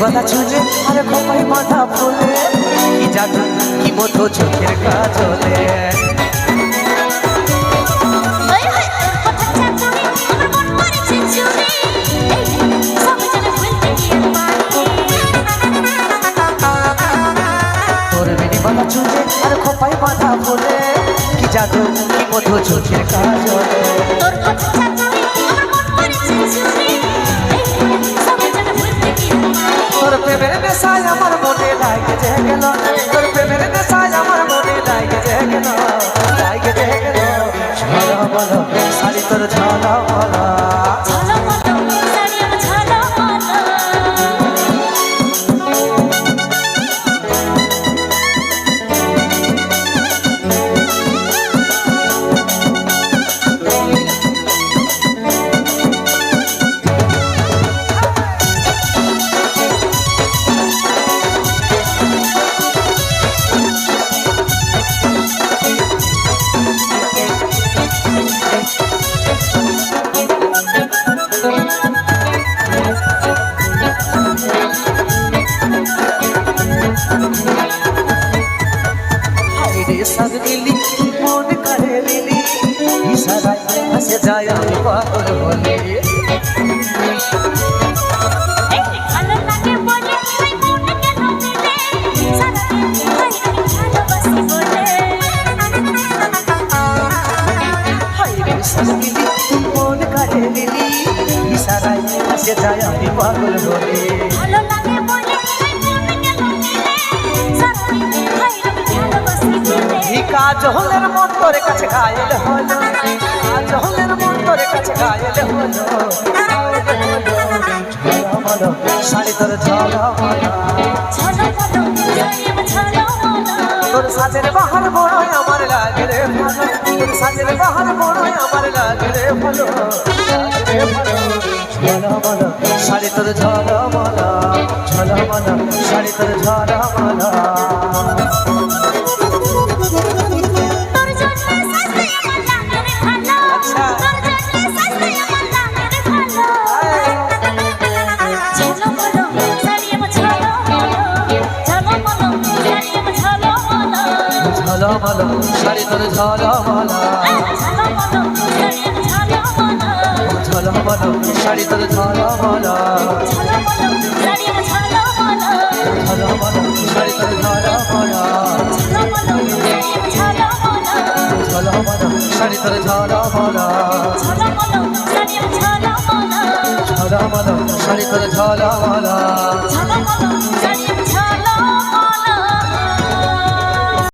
বাঁধা চুলে আর খোপায় মাথা ফুলে কি জাদু কি মতো চোখের কাজলে তোর বেনি বাঁধা চুলে আর খোপায় মাথা ফুলে কি জাদু কি মতো চোখের কাজলে তোর প্রেমের নেশায় আমার মনে লাগে যে গেল তোর প্রেমের নেশায় আমার মনে লাগে যে গেল লাগে যে গেল ঝালা বলো শাড়ি তোর ঝালা বলো सब दिली मन करे लिली इशारा हंसे जाए আমি পাগল বলে ভালো লাগে বলে তুই মন কেন দিলে সারা দিন ভাই আমি ভালোবাসি বলে হাই রে सब दिली मन करे लिली इशारा हंसे जाए আমি পাগল বলে ভালো লাগে বলে তুই মন কেন দিলে সারা দিন ভাই আমি ভালোবাসি বলে কাজ হলের মন তোর কাছে ঘায়েল হলো কাজ হলের মন তোর কাছে ঘায়েল হলো ঝলমলো শাড়ি তোর ঝলমলো তোর সাজের বাহার বড়ই আমার লাগে রে ভালো তোর সাজের বাহার বড়ই আমার লাগে রে ভালো ঝলমলো শাড়ি তোর ঝলমলো ঝলমলো শাড়ি তোর ঝলমলো ঝলমলো শাড়ি তোর ঝলমলো ঝলমলো শাড়ি তোর ঝলমলো ঝলমলো শাড়ি তোর ঝলমলো ঝলমলো শাড়ি তোর ঝলমলো ঝলমলো শাড়ি তোর ঝলমলো